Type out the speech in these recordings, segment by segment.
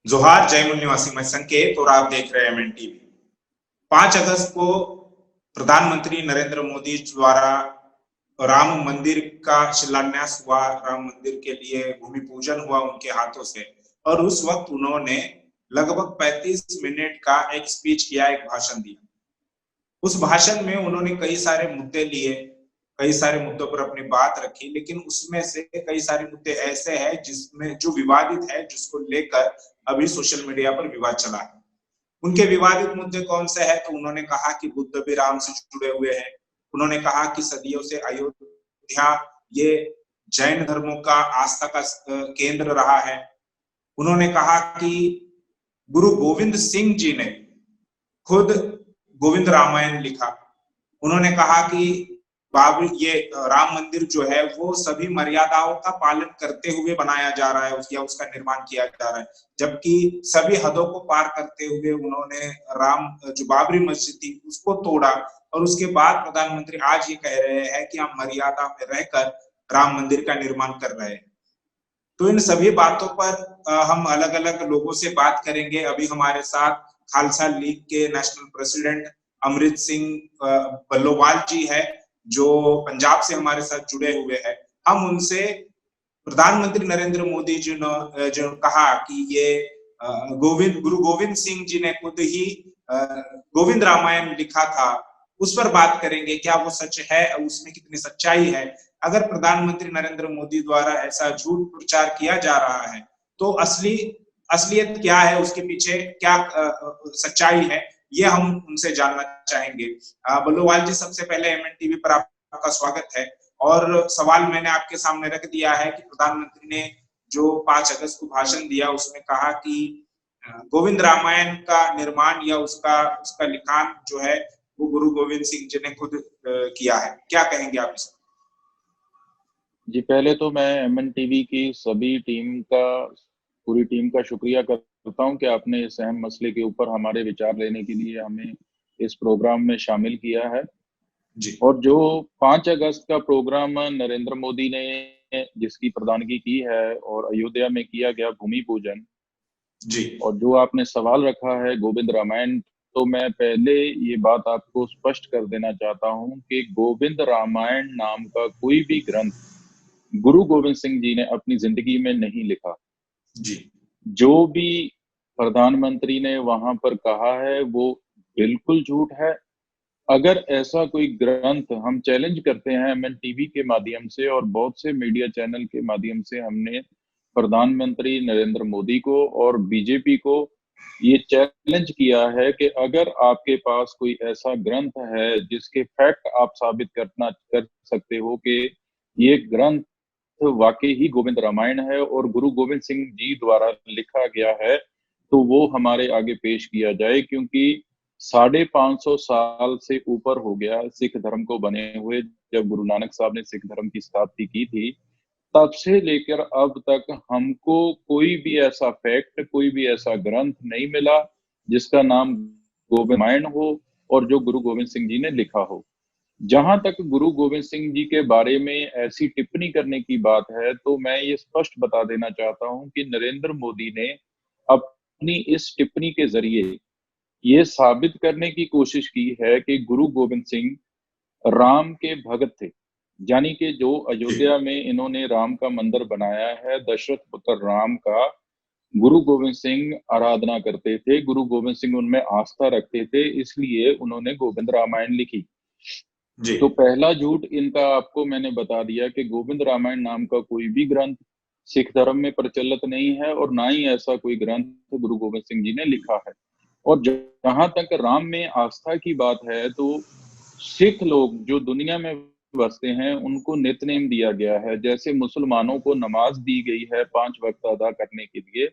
जोहार, जयमुल निवासी मैं संकेत और आप देख रहे हैं एमएन टीवी। 5 अगस्त को प्रधानमंत्री नरेंद्र मोदी द्वारा राम मंदिर का शिलान्यास हुआ। राम मंदिर के लिए भूमि पूजन हुआ उनके हाथों से। और उस वक्त उन्होंने लगभग 35 मिनट का एक स्पीच किया, एक भाषण दिया। उस भाषण में उन्होंने कई सारे मुद्दे लिए, कई सारे मुद्दों पर अपनी बात रखी, लेकिन उसमें से कई सारे मुद्दे ऐसे हैं जिसमें जो विवादित है, जिसको लेकर अभी सोशल मीडिया पर विवाद चला है। उनके विवादित मुद्दे कौन से हैं? तो उन्होंने कहा कि बुद्ध भी राम से जुड़े हुए हैं। उन्होंने कहा कि सदियों से अयोध्या ये जैन धर्मों का आस्था का केंद्र रहा है। उन्होंने कहा कि गुरु गोविंद सिंह जी ने खुद गोविंद रामायण लिखा। उन्होंने कहा कि बाबरी ये राम मंदिर जो है वो सभी मर्यादाओं का पालन करते हुए बनाया जा रहा है या उसका निर्माण किया जा रहा है, जबकि सभी हदों को पार करते हुए उन्होंने राम जो बाबरी मस्जिद थी उसको तोड़ा। और उसके बाद प्रधानमंत्री आज ये कह रहे हैं कि हम मर्यादा में रहकर राम मंदिर का निर्माण कर रहे हैं। तो इन सभी बातों पर हम अलग अलग लोगों से बात करेंगे। अभी हमारे साथ खालसा लीग के नेशनल प्रेसिडेंट अमृत सिंह बल्लोवाल जी है, जो पंजाब से हमारे साथ जुड़े हुए हैं। हम उनसे प्रधानमंत्री नरेंद्र मोदी जी ने जो कहा कि ये गुरु गोविंद सिंह जी ने खुद ही गोविंद रामायण लिखा था, उस पर बात करेंगे। क्या वो सच है, उसमें कितनी सच्चाई है? अगर प्रधानमंत्री नरेंद्र मोदी द्वारा ऐसा झूठ प्रचार किया जा रहा है तो असलियत क्या है, उसके पीछे क्या सच्चाई है, ये हम उनसे जानना चाहेंगे। बल्लोवाल जी, सबसे पहले एमएन टीवी पर आपका स्वागत है। और सवाल मैंने आपके सामने रख दिया है कि प्रधानमंत्री ने जो 5 अगस्त को भाषण दिया उसमें कहा कि गोविंद रामायण का निर्माण या उसका उसका लिखान जो है वो गुरु गोविंद सिंह जी ने खुद किया है। क्या कहेंगे आप इस? जी, पहले तो मैं एमएन टीवी की सभी पूरी टीम का शुक्रिया करता हूं कि आपने इस अहम मसले के ऊपर हमारे विचार लेने के लिए हमें इस प्रोग्राम में शामिल किया है। जी और जो 5 अगस्त का प्रोग्राम नरेंद्र मोदी ने जिसकी प्रधानगी की है और अयोध्या में किया गया भूमि पूजन, जी और जो आपने सवाल रखा है गोविंद रामायण, तो मैं पहले ये बात आपको स्पष्ट कर देना चाहता हूं कि गोविंद रामायण नाम का कोई भी ग्रंथ गुरु गोविंद सिंह जी ने अपनी जिंदगी में नहीं लिखा। जी जो भी प्रधानमंत्री ने वहां पर कहा है वो बिल्कुल झूठ है। अगर ऐसा कोई ग्रंथ, हम चैलेंज करते हैं एमएन टीवी के माध्यम से और बहुत से मीडिया चैनल के माध्यम से, हमने प्रधानमंत्री नरेंद्र मोदी को और बीजेपी को ये चैलेंज किया है कि अगर आपके पास कोई ऐसा ग्रंथ है जिसके फैक्ट आप साबित कर सकते हो कि ये ग्रंथ वाकई ही गोविंद रामायण है और गुरु गोविंद सिंह जी द्वारा लिखा गया है, तो वो हमारे आगे पेश किया जाए। क्योंकि 550 साल से ऊपर हो गया सिख धर्म को बने हुए। जब गुरु नानक साहब ने सिख धर्म की स्थापना की थी, तब से लेकर अब तक हमको कोई भी ऐसा फैक्ट, कोई भी ऐसा ग्रंथ नहीं मिला जिसका नाम गोविंद रामायण हो और जो गुरु गोविंद सिंह जी ने लिखा हो। जहां तक गुरु गोविंद सिंह जी के बारे में ऐसी टिप्पणी करने की बात है, तो मैं ये स्पष्ट बता देना चाहता हूं कि नरेंद्र मोदी ने अपनी इस टिप्पणी के जरिए ये साबित करने की कोशिश की है कि गुरु गोविंद सिंह राम के भगत थे। यानी कि जो जी अयोध्या में इन्होंने राम का मंदिर बनाया है, दशरथ पुत्र राम का, गुरु गोविंद सिंह आराधना करते थे, गुरु गोविंद सिंह उनमें आस्था रखते थे, इसलिए उन्होंने गोविंद रामायण लिखी। जी तो पहला झूठ इनका आपको मैंने बता दिया कि गोविंद रामायण नाम का कोई भी ग्रंथ सिख धर्म में प्रचलित नहीं है और ना ही ऐसा कोई ग्रंथ गुरु गोविंद सिंह जी ने लिखा है। और जहां तक राम में आस्था की बात है, तो सिख लोग जो दुनिया में बसते हैं उनको नित्य दिया गया है। जैसे मुसलमानों को नमाज दी गई है 5 वक्त अदा करने के लिए,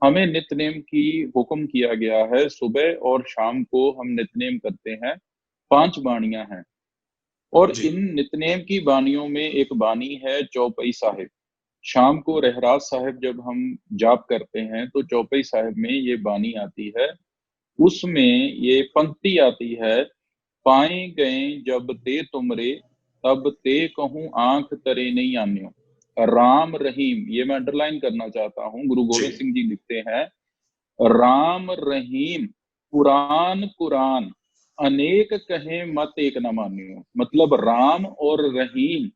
हमें नित्य की हुक्म किया गया है। सुबह और शाम को हम नित्य करते हैं, 5 बाणियां हैं। और जी इन नितनेम की बानियों में एक बानी है चौपई साहिब। शाम को रहराज साहिब जब हम जाप करते हैं तो चौपई साहिब में ये बानी आती है। उसमें ये पंक्ति आती है, पाए गए जब ते तुमरे, तब ते कहूं आंख तरे नहीं आन्यो। राम रहीम, ये मैं अंडरलाइन करना चाहता हूं। गुरु जी गोविंद सिंह जी लिखते हैं राम रहीम पुराण कुरान अनेक कहे मत एक न मानियो। मतलब राम और रहीम,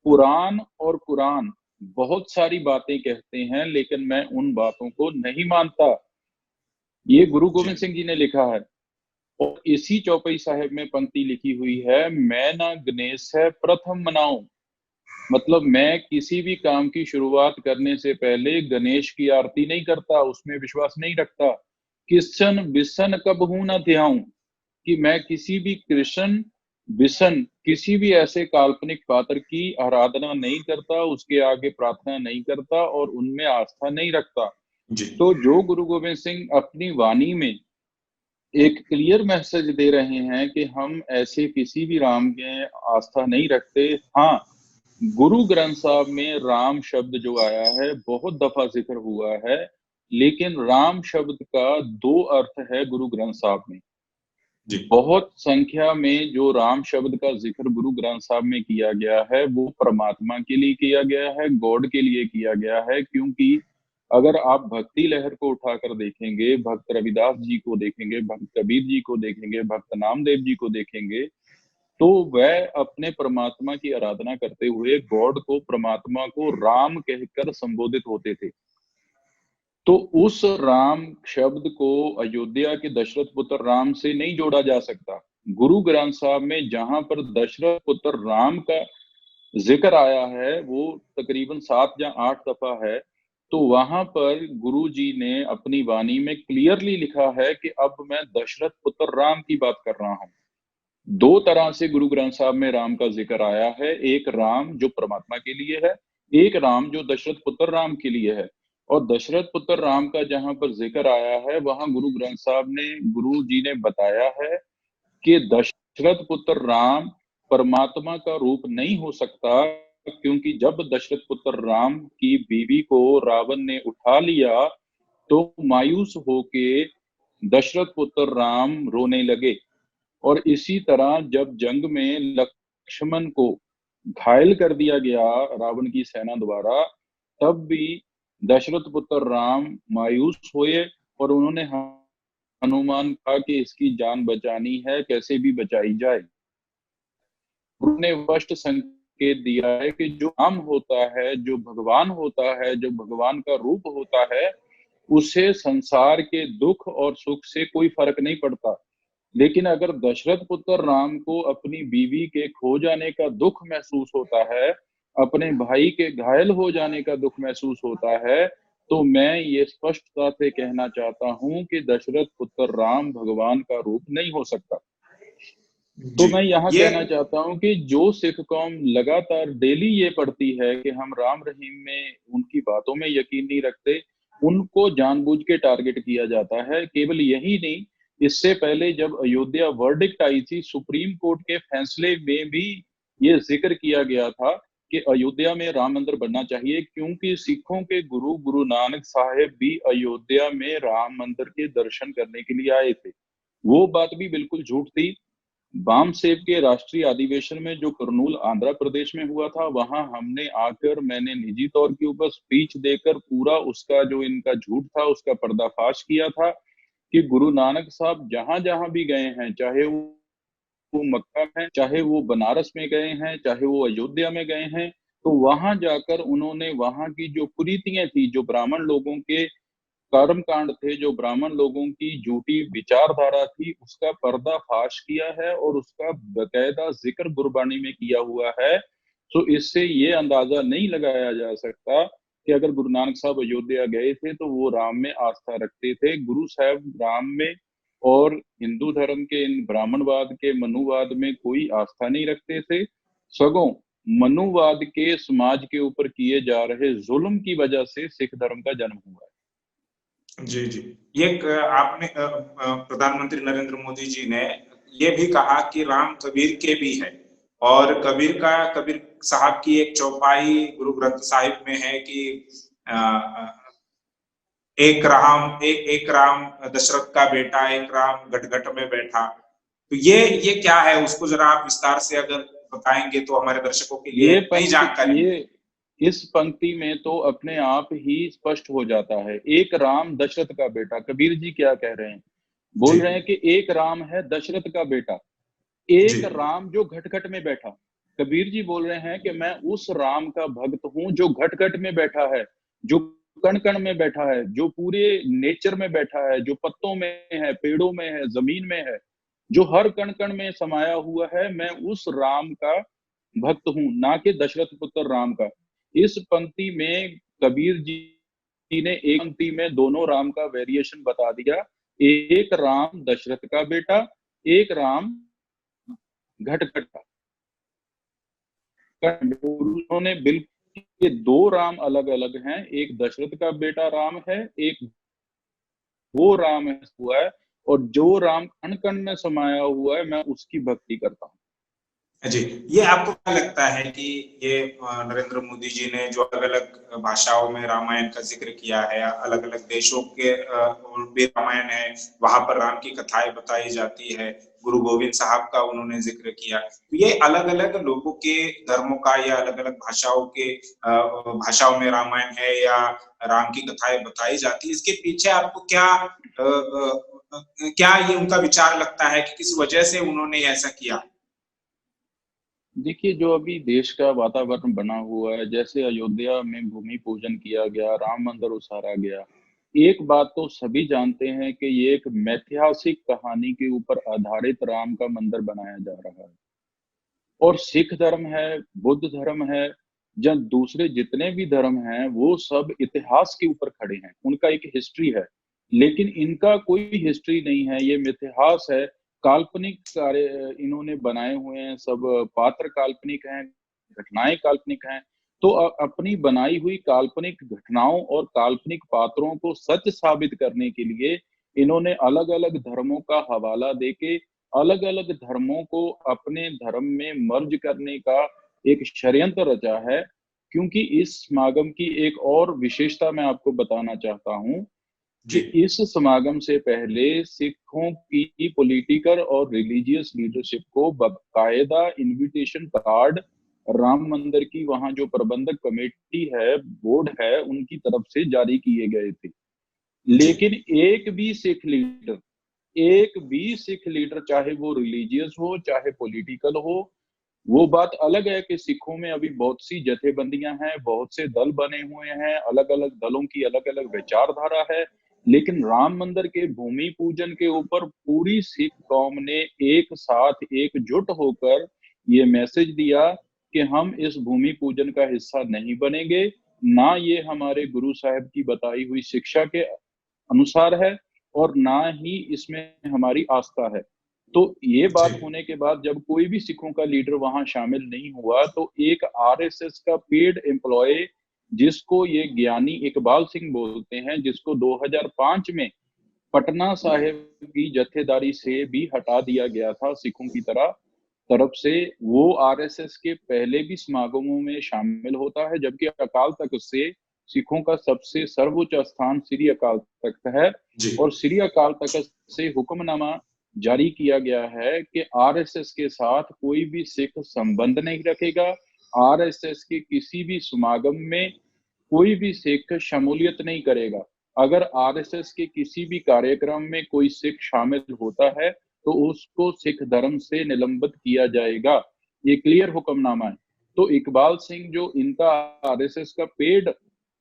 पुराण और कुरान बहुत सारी बातें कहते हैं, लेकिन मैं उन बातों को नहीं मानता। ये गुरु जी गोविंद सिंह जी ने लिखा है। और इसी चौपाई साहिब में पंक्ति लिखी हुई है, मैं ना गणेश है प्रथम मनाऊं। मतलब मैं किसी भी काम की शुरुआत करने से पहले गणेश की आरती नहीं करता, उसमें विश्वास नहीं रखता। किशन बिशन कब हूं ना ध्याऊं, कि मैं किसी भी कृष्ण बिशन किसी भी ऐसे काल्पनिक पात्र की आराधना नहीं करता, उसके आगे प्रार्थना नहीं करता और उनमें आस्था नहीं रखता। जी तो जो गुरु गोविंद सिंह अपनी वाणी में एक क्लियर मैसेज दे रहे हैं कि हम ऐसे किसी भी राम के आस्था नहीं रखते। हाँ, गुरु ग्रंथ साहब में राम शब्द जो आया है बहुत दफा जिक्र हुआ है, लेकिन राम शब्द का दो अर्थ है गुरु ग्रंथ साहब में। जी बहुत संख्या में जो राम शब्द का जिक्र गुरु ग्रंथ साहब में किया गया है वो परमात्मा के लिए किया गया है, गॉड के लिए किया गया है। क्योंकि अगर आप भक्ति लहर को उठाकर देखेंगे, भक्त रविदास जी को देखेंगे, भक्त कबीर जी को देखेंगे, भक्त नामदेव जी को देखेंगे, तो वह अपने परमात्मा की आराधना करते हुए गॉड को, परमात्मा को राम कहकर संबोधित होते थे। तो उस राम शब्द को अयोध्या के दशरथ पुत्र राम से नहीं जोड़ा जा सकता। गुरु ग्रंथ साहब में जहां पर दशरथ पुत्र राम का जिक्र आया है वो तकरीबन 7 या 8 दफा है। तो वहां पर गुरु जी ने अपनी वाणी में क्लियरली लिखा है कि अब मैं दशरथ पुत्र राम की बात कर रहा हूं। दो तरह से गुरु ग्रंथ साहब में राम का जिक्र आया है, एक राम जो परमात्मा के लिए है, एक राम जो दशरथ पुत्र राम के लिए है। और दशरथ पुत्र राम का जहां पर जिक्र आया है वहां गुरु ग्रंथ साहब ने, गुरु जी ने बताया है कि दशरथ पुत्र राम परमात्मा का रूप नहीं हो सकता, क्योंकि जब दशरथ पुत्र राम की बीवी को रावण ने उठा लिया तो मायूस होके दशरथ पुत्र राम रोने लगे। और इसी तरह जब जंग में लक्ष्मण को घायल कर दिया गया रावण की सेना द्वारा, तब भी दशरथ पुत्र राम मायूस हुए और उन्होंने हनुमान कहा कि इसकी जान बचानी है, कैसे भी बचाई जाए। उन्होंने स्पष्ट संकेत दिया है कि जो राम होता है, जो भगवान होता है, जो भगवान का रूप होता है, उसे संसार के दुख और सुख से कोई फर्क नहीं पड़ता। लेकिन अगर दशरथ पुत्र राम को अपनी बीवी के खो जाने का दुख महसूस होता है, अपने भाई के घायल हो जाने का दुख महसूस होता है, तो मैं ये स्पष्टता से कहना चाहता हूं कि दशरथ पुत्र राम भगवान का रूप नहीं हो सकता। तो जी मैं यहाँ ये कहना चाहता हूँ कि जो सिख कौम लगातार डेली ये पढ़ती है कि हम राम रहीम में उनकी बातों में यकीन नहीं रखते, उनको जानबूझ के टारगेट किया जाता है। केवल यही नहीं, इससे पहले जब अयोध्या वर्डिक्ट आई थी, सुप्रीम कोर्ट के फैसले में भी ये जिक्र किया गया था कि अयोध्या में राम मंदिर बनना चाहिए, क्योंकि सिखों के गुरु गुरु नानक साहेब भी अयोध्या में राम मंदिर के दर्शन करने के लिए आए थे। वो बात भी बिल्कुल झूठ थी। बामसेब के राष्ट्रीय अधिवेशन में जो कुरनूल आंध्र प्रदेश में हुआ था, वहां हमने आकर, मैंने निजी तौर के ऊपर स्पीच देकर पूरा उसका जो इनका झूठ था उसका पर्दाफाश किया था कि गुरु नानक साहब जहां जहां भी गए हैं, चाहे वो मक्का में, चाहे वो बनारस में गए हैं, चाहे वो अयोध्या में गए हैं, तो वहां जाकर उन्होंने वहां की जो कुरीतियां थी, जो ब्राह्मण लोगों के कर्म कांड थे, जो ब्राह्मण लोगों की झूठी विचारधारा थी, उसका पर्दाफाश किया है और उसका बकायदा जिक्र गुरबानी में किया हुआ है। तो इससे ये अंदाजा नहीं लगाया जा सकता कि अगर गुरु नानक साहब अयोध्या गए थे तो वो राम में आस्था रखते थे। गुरु साहब राम में और हिंदू धर्म के इन ब्राह्मणवाद के मनुवाद में कोई आस्था नहीं रखते थे। सगों मनुवाद के समाज के ऊपर किए जा रहे जुल्म की वजह से सिख धर्म का जन्म हुआ है। जी जी ये आपने प्रधानमंत्री नरेंद्र मोदी जी ने ये भी कहा कि राम कबीर के भी है, और कबीर साहब की एक चौपाई गुरु ग्रंथ साहिब में है कि एक राम दशरथ का बेटा, एक राम गटगट में बैठा। तो ये क्या है, उसको जरा आप विस्तार से अगर बताएंगे तो हमारे दर्शकों के लिए ये नई पंक्ति जानकारी ये मिलेगी। इस पंक्ति में तो अपने आप ही स्पष्ट हो जाता है। एक राम दशरथ का बेटा, कबीर जी क्या कह रहे हैं? जी बोल रहे हैं कि एक राम है दशरथ का बेटा, जी एक राम जो घट घट में बैठा। कबीर जी बोल रहे हैं कि मैं उस राम का भक्त हूं जो घट घट में बैठा है, जो कण कण में बैठा है, जो पूरे नेचर में बैठा है, जो पत्तों में है, पेड़ों में है, जमीन में है, जो हर कण कण में समाया हुआ है। मैं उस राम का भक्त हूं, ना कि दशरथ पुत्र राम का। इस पंक्ति में कबीर जी ने एक पंक्ति में दोनों राम का वेरिएशन बता दिया। एक राम दशरथ का बेटा, एक राम घट घट का। उन्होंने बिल्कुल, ये दो राम अलग अलग हैं। एक दशरथ का बेटा राम है, एक वो राम हुआ है, और जो राम कण कण में समाया हुआ है, मैं उसकी भक्ति करता हूँ। जी, ये आपको क्या लगता है कि ये नरेंद्र मोदी जी ने जो अलग-अलग भाषाओं में रामायण का ज़िक्र किया है, अलग-अलग देशों के और भी रामायण है, वहाँ पर राम की कथाएँ बताई जाती है, गुरु गोविंद साहब का उन्होंने ज़िक्र किया। तो ये अलग-अलग लोगों के धर्मों का या अलग-अलग भाषाओं के भाषाओं में रामायण है या राम की कथाएँ बताई जाती है, इसके पीछे आपको क्या ये उनका विचार लगता है कि किस वजह से उन्होंने ऐसा किया? देखिए, जो अभी देश का वातावरण बना हुआ है, जैसे अयोध्या में भूमि पूजन किया गया, राम मंदिर उसारा गया। एक बात तो सभी जानते हैं कि ये एक ऐतिहासिक कहानी के ऊपर आधारित राम का मंदिर बनाया जा रहा है। और सिख धर्म है, बुद्ध धर्म है, जब दूसरे जितने भी धर्म हैं, वो सब इतिहास के ऊपर खड़े हैं। उनका एक हिस्ट्री है, लेकिन इनका कोई हिस्ट्री नहीं है, ये मिथ्यास है। काल्पनिक कार्य इन्होंने बनाए हुए हैं, सब पात्र काल्पनिक हैं, घटनाएँ काल्पनिक हैं। तो अपनी बनाई हुई काल्पनिक घटनाओं और काल्पनिक पात्रों को सच साबित करने के लिए इन्होंने अलग-अलग धर्मों का हवाला देके अलग-अलग धर्मों को अपने धर्म में मर्ज करने का एक षड्यंत्र रचा है। क्योंकि इस समागम की एक और विशेषता मैं आपको बताना चाहता हूँ कि जी। इस समागम से पहले सिखों की पॉलिटिकल और रिलीजियस लीडरशिप को बाकायदा इन्विटेशन कार्ड राम मंदिर की वहाँ जो प्रबंधक कमेटी है, बोर्ड है, उनकी तरफ से जारी किए गए थे। जी, लेकिन एक भी सिख लीडर चाहे वो रिलीजियस हो, चाहे पॉलिटिकल हो, वो बात अलग है कि सिखों में अभी बहुत सी जथेबंदियां हैं, बहुत से दल बने हुए हैं, अलग-अलग दलों की अलग-अलग विचारधारा है। लेकिन राम मंदिर के भूमि पूजन के ऊपर पूरी सिख कौम ने एक साथ एकजुट होकर ये मैसेज दिया कि हम इस भूमि पूजन का हिस्सा नहीं बनेंगे, ना ये हमारे गुरु साहब की बताई हुई शिक्षा के अनुसार है और ना ही इसमें हमारी आस्था है। तो ये जी, बात होने के बाद जब कोई भी सिखों का लीडर वहाँ शामिल नहीं हुआ, तो एक आरएसएस का पेड एम्प्लॉयी जिसको ये ज्ञानी इकबाल सिंह बोलते हैं, जिसको 2005 में पटना साहिब की जत्थेदारी से भी हटा दिया गया था सिखों की तरफ से, वो आरएसएस के पहले भी समागमों में शामिल होता है, जबकि अकाल तख्त से सिखों का सबसे सर्वोच्च स्थान श्री अकाल तख्त है। जी। और श्री अकाल तख्त से हुक्मनामा जारी किया गया है कि आरएसएस के साथ कोई भी सिख संबंध नहीं रखेगा। आरएसएस के किसी भी समागम में कोई भी सिख शमूलियत नहीं करेगा। अगर आरएसएस के किसी भी कार्यक्रम में कोई सिख शामिल होता है, तो उसको सिख धर्म से निलंबित किया जाएगा। ये क्लियर हुक्मनामा है। तो इकबाल सिंह जो इनका आरएसएस का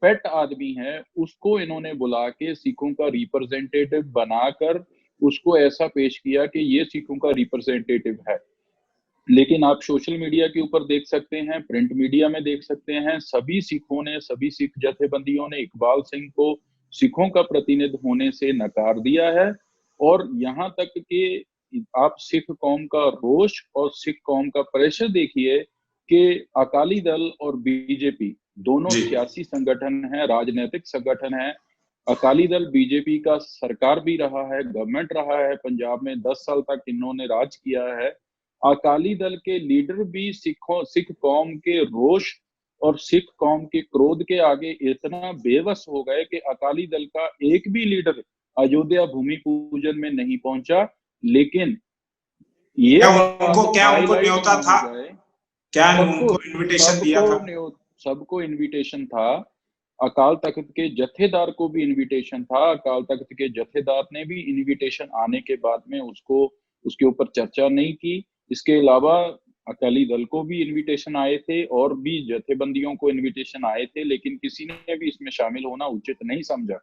पेट आदमी है, उसको इन्होंने बुला के सिखों का रिप्रेजेंटेटिव बनाकर उसको ऐसा पेश किया कि ये सिखों का रिप्रेजेंटेटिव है। लेकिन आप सोशल मीडिया के ऊपर देख सकते हैं, प्रिंट मीडिया में देख सकते हैं, सभी सिखों ने, सभी सिख जथेबंदियों ने इकबाल सिंह को सिखों का प्रतिनिधि होने से नकार दिया है। और यहाँ तक कि आप सिख कौम का रोष और सिख कौम का प्रेशर देखिए कि अकाली दल और बीजेपी दोनों जी, सियासी संगठन है, राजनीतिक संगठन है। अकाली दल बीजेपी का सरकार भी रहा है, गवर्नमेंट रहा है, पंजाब में 10 साल तक इन्होंने राज किया है। अकाली दल के लीडर भी सिख कौम के रोष और सिख कौम के क्रोध के आगे इतना बेबस हो गए कि अकाली दल का एक भी लीडर अयोध्या भूमि पूजन में नहीं पहुंचा। लेकिन ये बात क्या उनको हाईलाइट न्योता ना था? हो जाए। क्या सबको उनको इनविटेशन दिया सबको था? सबको इनविटेशन था, अकाल तख्त के जत्थेदार को भी इनविटेशन था, अकाल तख्त के जत्थेदार ने भी इनविटेशन आने के बाद में उसके ऊपर चर्चा नहीं की। इसके अलावा अकाली दल को भी इनविटेशन आए थे और भी जत्थेबंदियों को इनविटेशन आए थे, लेकिन किसी ने भी इसमें शामिल होना उचित नहीं समझा।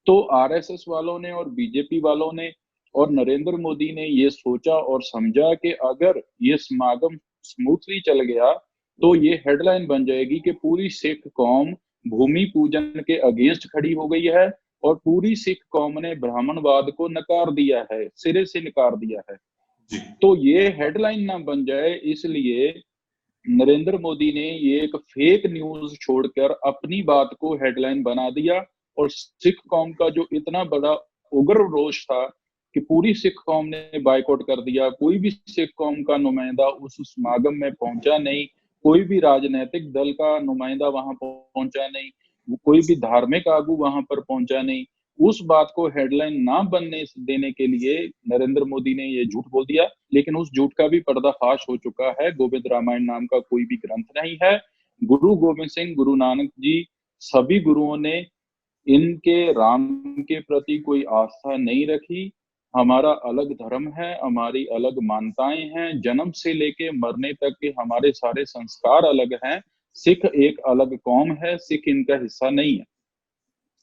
तो आरएसएस वालों ने और बीजेपी वालों ने और नरेंद्र मोदी ने ये सोचा और समझा कि अगर ये समागम स्मूथली चल गया तो ये हेडलाइन बन जाएगी कि पूरी सिख कौम भूमि पूजन के अगेंस्ट खड़ी हो गई है और पूरी सिख कौम ने ब्राह्मणवाद को नकार दिया है, सिरे से नकार दिया है। जी तो ये हेडलाइन ना बन जाए, इसलिए नरेंद्र मोदी ने ये एक फेक न्यूज छोड़कर अपनी बात को हेडलाइन बना दिया और सिख कौम का जो इतना बड़ा उग्र रोष था कि पूरी सिख कौम ने बायकॉट कर दिया, कोई भी सिख कौम का नुमाइंदा उस समागम में पहुंचा नहीं, कोई भी राजनीतिक दल का नुमाइंदा वहां पहुंचा नहीं, कोई भी धार्मिक आगू वहां पर पहुंचा नहीं। उस बात को हेडलाइन ना बनने देने के लिए नरेंद्र मोदी ने ये झूठ बोल दिया, लेकिन उस झूठ का भी पर्दाफाश हो चुका है। गोविंद रामायण नाम का कोई भी ग्रंथ नहीं है। गुरु गोविंद सिंह, गुरु नानक जी, सभी गुरुओं ने इनके राम के प्रति कोई आस्था नहीं रखी। हमारा अलग धर्म है, हमारी अलग मान्यताएं हैं, जन्म से लेके मरने तक के हमारे सारे संस्कार अलग हैं। सिख एक अलग कौम है, सिख इनका हिस्सा नहीं है।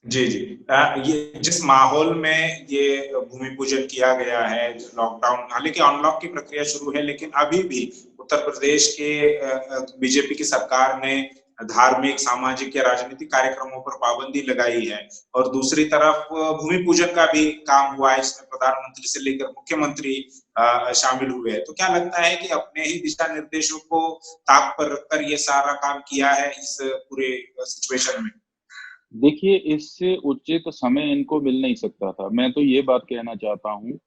जी जी। ये जिस माहौल में ये भूमि पूजन किया गया है, लॉकडाउन, हालांकि अनलॉक की प्रक्रिया शुरू है, लेकिन अभी भी उत्तर प्रदेश के बीजेपी की सरकार ने धार्मिक, सामाजिक या राजनीतिक कार्यक्रमों पर पाबंदी लगाई है और दूसरी तरफ भूमि पूजन का भी काम हुआ है, इसमें प्रधानमंत्री से लेकर मुख्यमंत्री शामिल हुए हैं। तो क्या लगता है कि अपने ही दिशा निर्देशों को ताक पर रखकर ये सारा काम किया है इस पूरे सिचुएशन में? देखिए, इससे उचित समय इनको मिल नहीं सकता था। मैं तो ये बात कहना चाहता हूँ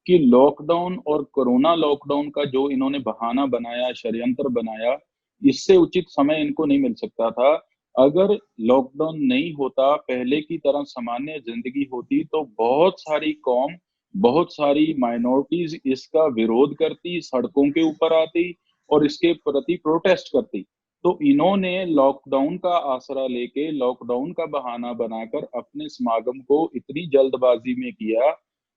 कि लॉकडाउन और कोरोना लॉकडाउन का जो इन्होंने बहाना बनाया, षड्यंत्र बनाया, इससे उचित समय इनको नहीं मिल सकता था। अगर लॉकडाउन नहीं होता, पहले की तरह सामान्य जिंदगी होती, तो बहुत सारी कौम, बहुत सारी माइनॉरिटीज इसका विरोध करती, सड़कों के ऊपर आती और इसके प्रति प्रोटेस्ट करती। तो इन्होंने लॉकडाउन का आसरा लेके, लॉकडाउन का बहाना बनाकर अपने समागम को इतनी जल्दबाजी में किया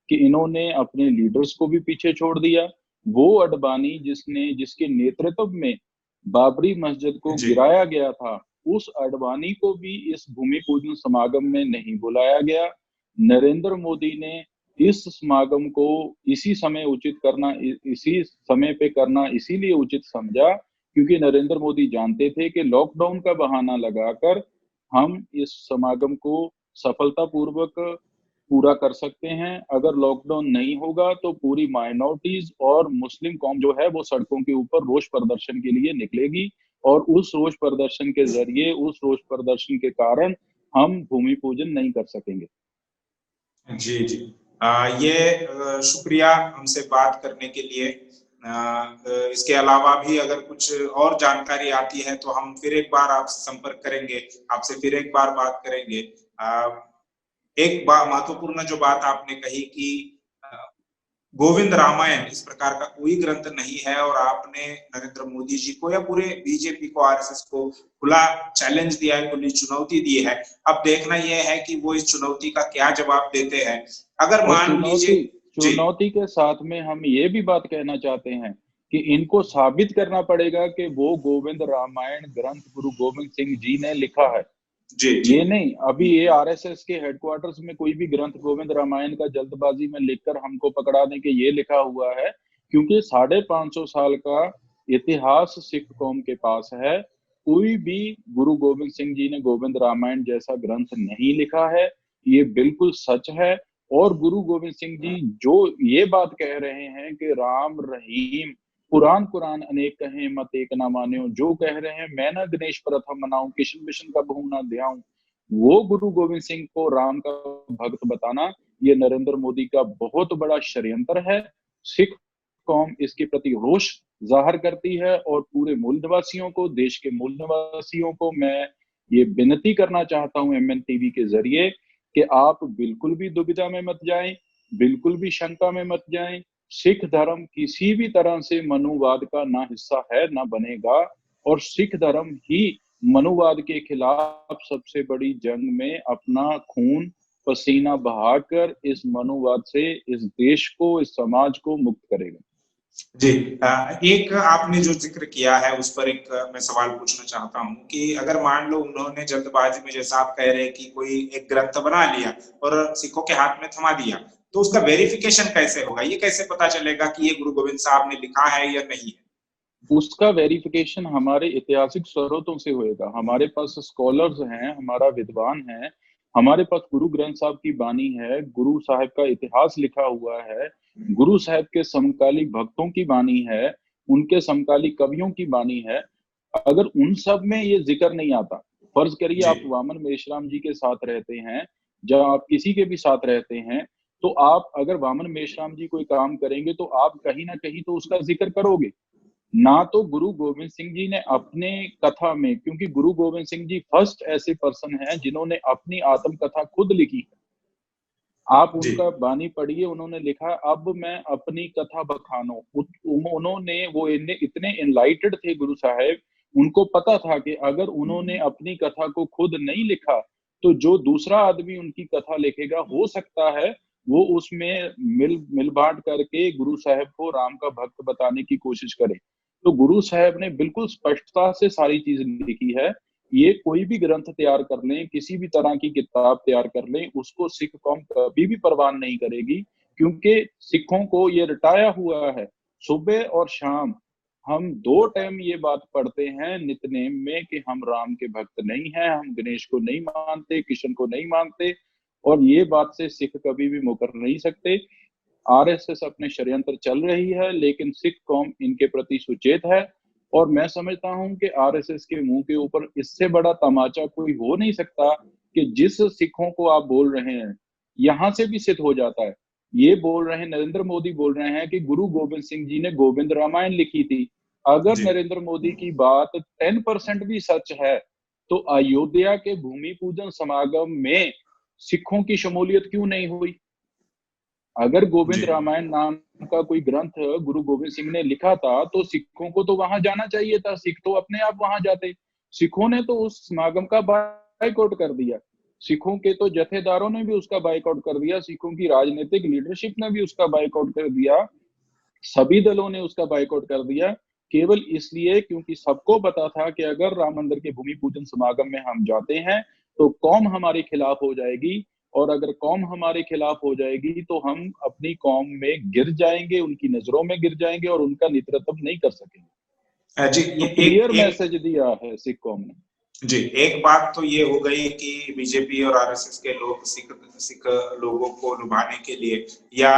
कि इन्होंने अपने लीडर्स को भी पीछे छोड़ दिया। वो अडवाणी जिसके नेतृत्व में बाबरी मस्जिद को जी गिराया गया था, उस अडवाणी को भी इस भूमि पूजन समागम में नहीं बुलाया गया। नरेंद्र मोदी ने इस समागम को इसी समय उचित करना, इसी समय पे करना इसीलिए उचित समझा क्योंकि नरेंद्र मोदी जानते थे कि लॉकडाउन का बहाना लगाकर हम इस समागम को सफलतापूर्वक पूरा कर सकते हैं। अगर लॉकडाउन नहीं होगा तो पूरी माइनॉरिटीज और मुस्लिम कौम जो है वो सड़कों के ऊपर रोष प्रदर्शन के लिए निकलेगी और उस रोष प्रदर्शन के जरिए, उस रोष प्रदर्शन के कारण हम भूमि पूजन नहीं कर सकेंगे। जी जी। ये शुक्रिया हमसे बात करने के लिए। इसके अलावा भी अगर कुछ और जानकारी आती है तो हम फिर एक बार आपसे संपर्क करेंगे, आपसे फिर एक बार बात करेंगे। एक बात महत्वपूर्ण जो बात आपने कही कि गोविंद रामायण इस प्रकार का कोई ग्रंथ नहीं है और आपने नरेंद्र मोदी जी को या पूरे बीजेपी को, आरएसएस को खुला चैलेंज दिया है, खुली चुनौती दी है। अब देखना यह है कि वो इस चुनौती का क्या जवाब देते हैं। अगर और मान लीजिए जी चुनौती के साथ में हम ये भी बात कहना चाहते हैं कि इनको साबित करना पड़ेगा कि वो गोविंद रामायण ग्रंथ गुरु गोविंद सिंह जी ने लिखा है। जी जी ये नहीं, अभी ये आरएसएस के हेडक्वार्टर्स में कोई भी ग्रंथ गोविंद रामायण का जल्दबाजी में लिखकर हमको पकड़ा दें कि ये लिखा हुआ है, क्योंकि 550 साल का इतिहास सिख कौम के पास है। कोई भी गुरु गोविंद सिंह जी ने गोविंद रामायण जैसा ग्रंथ नहीं लिखा है, ये बिल्कुल सच है। और गुरु गोविंद सिंह जी जो ये बात कह रहे हैं कि राम रहीम, पुराण कुरान अनेक कहें मत एक ना मान्यो, जो कह रहे हैं मैं ना गणेश प्रथम मनाऊं, किशन बिशन का बहु ना ध्याऊं, वो गुरु गोविंद सिंह को राम का भक्त बताना, ये नरेंद्र मोदी का बहुत बड़ा षड्यंत्र है। सिख कौम इसके प्रति रोष जाहिर करती है और पूरे मूल निवासियों को, देश के मूल निवासियों को मैं ये विनती करना चाहता हूं एमएन टीवी के जरिए कि आप बिल्कुल भी दुविधा में मत जाएं, बिल्कुल भी शंका में मत जाएं। सिख धर्म किसी भी तरह से मनुवाद का ना हिस्सा है, ना बनेगा, और सिख धर्म ही मनुवाद के खिलाफ सबसे बड़ी जंग में अपना खून पसीना बहाकर इस मनुवाद से इस देश को, इस समाज को मुक्त करेगा। जी, एक आपने जो जिक्र किया है उस पर एक मैं सवाल पूछना चाहता हूं कि अगर मान लो उन्होंने जल्दबाजी में, जैसा आप कह रहे हैं कि कोई एक ग्रंथ बना लिया और सिखों के हाथ में थमा दिया, तो उसका वेरिफिकेशन कैसे होगा? ये कैसे पता चलेगा कि ये गुरु गोविंद साहब ने लिखा है या नहीं है? उसका वेरिफिकेशन हमारे ऐतिहासिक स्रोतों से होएगा। हमारे पास स्कॉलर्स हैं, हमारा विद्वान है, हमारे पास गुरु ग्रंथ साहब की बानी है, गुरु साहब का इतिहास लिखा हुआ है, गुरु साहब के समकालीन भक्तों की बानी है, उनके समकालीन कवियों की बानी है। अगर उन सब में ये जिक्र नहीं आता, फर्ज करिए आप जी, वामन मेश्राम जी के साथ रहते हैं, जब आप किसी के भी साथ रहते हैं, तो आप अगर वामन मेश्राम जी कोई काम करेंगे तो आप कहीं ना कहीं तो उसका जिक्र करोगे। ना तो गुरु गोविंद सिंह जी ने अपने कथा में, क्योंकि गुरु गोविंद सिंह जी फर्स्ट ऐसे पर्सन हैं जिन्होंने अपनी आत्म कथा खुद लिखी है। आप जी, उनका बानी पढ़िए, उन्होंने लिखा, अब मैं अपनी कथा बखानो। उन्होंने वो इतने एनलाइटेड थे गुरु साहब, उनको पता था कि अगर उन्होंने अपनी कथा को खुद नहीं लिखा तो जो दूसरा आदमी उनकी कथा लिखेगा, हो सकता है वो उसमें मिल बांट करके गुरु साहब को राम का भक्त बताने की कोशिश करे। तो गुरु साहब ने बिल्कुल स्पष्टता से सारी चीज लिखी है। ये कोई भी ग्रंथ तैयार कर लें, किसी भी तरह की किताब तैयार कर लें, उसको सिख कौम कभी भी परवान नहीं करेगी, क्योंकि सिखों को ये रटाया हुआ है। सुबह और शाम हम 2 टाइम ये बात पढ़ते हैं नित्यनेम में कि हम राम के भक्त नहीं हैं, हम गणेश को नहीं मानते, कृष्ण को नहीं मानते, और ये बात से सिख कभी भी मुकर नहीं सकते। आरएसएस अपने षड्यंत्र चल रही है, लेकिन सिख कौम इनके प्रति सुचेत है। और मैं समझता हूं कि आरएसएस के मुंह के ऊपर इससे बड़ा तमाचा कोई हो नहीं सकता कि जिस सिखों को आप बोल रहे हैं, यहां से भी सिद्ध हो जाता है। ये बोल रहे हैं, नरेंद्र मोदी बोल रहे हैं कि गुरु गोविंद सिंह जी ने गोविंद रामायण लिखी थी। अगर जी, नरेंद्र मोदी की बात 10% भी सच है, तो अयोध्या के भूमि पूजन समागम में सिखों की शमूलियत क्यों नहीं हुई? अगर जी, गोविंद रामायण नाम का कोई ग्रंथ गुरु गोविंद सिंह ने लिखा था, तो सिखों को तो वहां जाना चाहिए था, सिख तो अपने आप वहां जाते। सिखों ने तो उस समागम का बायकॉट कर दिया, सिखों के तो जथेदारों ने भी उसका बायकॉट कर दिया, सिखों की राजनीतिक लीडरशिप ने भी उसका बायकॉट कर दिया, सभी दलों ने उसका बायकॉट कर दिया, केवल इसलिए क्योंकि सबको पता था कि अगर राम मंदिर के भूमि पूजन समागम में हम जाते हैं तो कौम हमारे खिलाफ हो जाएगी, और अगर कौम हमारे खिलाफ हो जाएगी तो हम अपनी कौम में गिर जाएंगे, उनकी नजरों में गिर जाएंगे और उनका नेतृत्व नहीं कर सकेंगे। जी, तो ये एक क्लियर एक मैसेज दिया है सिख कौम ने। जी, एक बात तो ये हो गई कि बीजेपी और आरएसएस के लोग सिख सिख लोगों को लुभाने के लिए या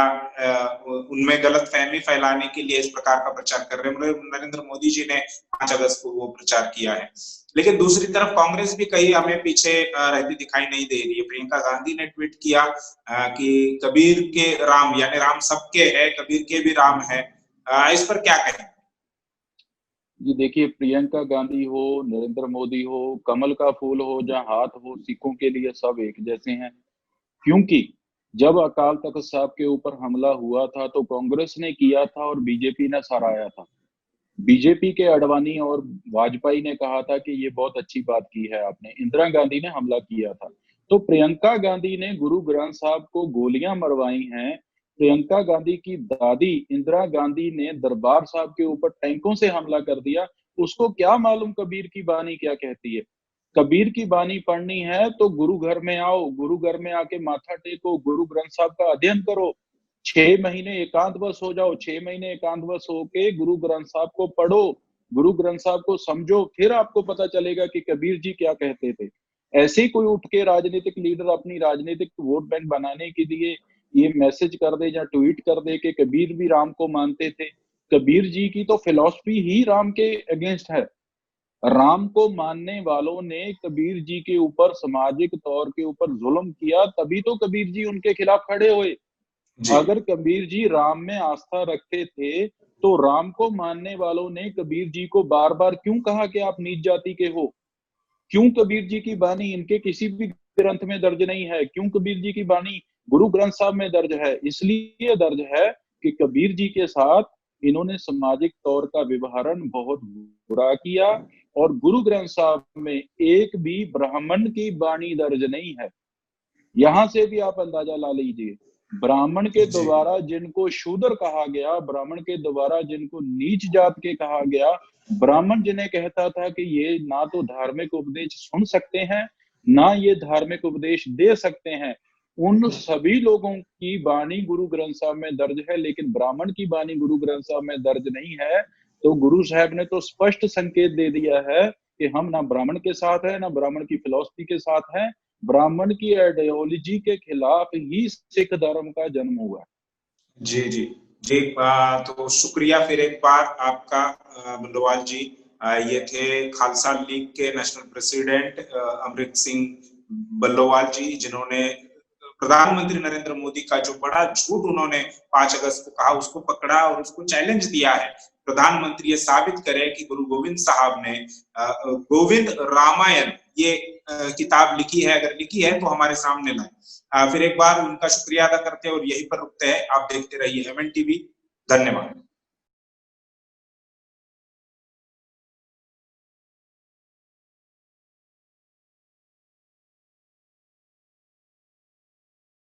उनमें गलतफहमी फैलाने के लिए इस प्रकार का प्रचार कर रहे हैं। नरेंद्र मोदी जी ने 5 अगस्त को वो प्रचार किया है, लेकिन दूसरी तरफ कांग्रेस भी कहीं हमें पीछे रहती दिखाई नहीं दे रही है। प्रियंका गांधी ने ट्वीट किया कि कबीर के राम, यानी राम सबके है, कबीर के भी राम है। इस पर क्या कहें? जी देखिए, प्रियंका गांधी हो, नरेंद्र मोदी हो, कमल का फूल हो, जहाँ हाथ हो, सिखों के लिए सब एक जैसे हैं। क्योंकि जब अकाल तख्त साहब के ऊपर हमला हुआ था तो कांग्रेस ने किया था और बीजेपी ने सराहाया था। बीजेपी के अडवाणी और वाजपेयी ने कहा था कि ये बहुत अच्छी बात की है आपने, इंदिरा गांधी ने हमला किया था। तो प्रियंका गांधी ने गुरु ग्रंथ साहब को गोलियां मरवाई हैं। प्रियंका गांधी की दादी इंदिरा गांधी ने दरबार साहब के ऊपर टैंकों से हमला कर दिया। उसको क्या मालूम कबीर की बानी क्या कहती है? कबीर की बानी पढ़नी है तो गुरु घर में आओ, गुरु घर में आके माथा टेको, गुरु ग्रंथ साहब का अध्ययन करो, 6 महीने एकांतवश हो जाओ, 6 महीने एकांतवश होके गुरु ग्रंथ साहब को पढ़ो, गुरु ग्रंथ साहब को समझो, फिर आपको पता चलेगा कि कबीर जी क्या कहते थे। ऐसे ही कोई उठ के राजनीतिक लीडर अपनी राजनीतिक वोट बैंक बनाने के लिए ये मैसेज कर दे या ट्वीट कर दे कि कबीर भी राम को मानते थे। कबीर जी की तो फिलॉसफी ही राम के अगेंस्ट है। राम को मानने वालों ने कबीर जी के ऊपर सामाजिक तौर के ऊपर जुल्म किया, तभी तो कबीर जी उनके खिलाफ खड़े हुए। जी, अगर कबीर जी राम में आस्था रखते थे तो राम को मानने वालों ने कबीर जी को बार बार क्यों कहा कि आप नीच जाति के हो? क्यों कबीर जी की बानी इनके किसी भी ग्रंथ में दर्ज नहीं है? क्यों कबीर जी की बानी गुरु ग्रंथ साहब में दर्ज है? इसलिए दर्ज है कि कबीर जी के साथ इन्होंने सामाजिक तौर का व्यवहारण बहुत बुरा किया, और गुरु ग्रंथ साहब में एक भी ब्राह्मण की वाणी दर्ज नहीं है। यहां से भी आप अंदाजा ला लीजिए, ब्राह्मण के जी द्वारा जिनको शूद्र कहा गया, ब्राह्मण के द्वारा जिनको नीच जात के कहा गया, ब्राह्मण जिन्हें कहता था कि ये ना तो धार्मिक उपदेश सुन सकते हैं, ना ये धार्मिक उपदेश दे सकते हैं, उन सभी लोगों की वाणी गुरु ग्रंथ साहब में दर्ज है, लेकिन ब्राह्मण की वाणी गुरु ग्रंथ साहब में दर्ज नहीं है। तो गुरु साहब ने तो स्पष्ट संकेत दे दिया है कि हम ना ब्राह्मण के साथ है, ना ब्राह्मण की फिलॉसफी के साथ है, ब्राह्मण की आइडियोलॉजी के खिलाफ ही सिख धर्म का जन्म हुआ है। जी जी जी। तो शुक्रिया फिर एक बार आपका बल्लोवाल जी। ये थे खालसा लीग के नेशनल प्रेसिडेंट अमृत सिंह बल्लोवाल जी, जिन्होंने प्रधानमंत्री नरेंद्र मोदी का जो बड़ा झूठ उन्होंने 5 अगस्त को कहा उसको पकड़ा और उसको चैलेंज दिया है। प्रधानमंत्री ये साबित करे कि गुरु गोविंद साहब ने गोविंद रामायण ये किताब लिखी है, अगर लिखी है तो हमारे सामने लाए। फिर एक बार उनका शुक्रिया अदा करते हैं और यहीं पर रुकते हैं। आप देखते रहिए MN टीवी। धन्यवाद।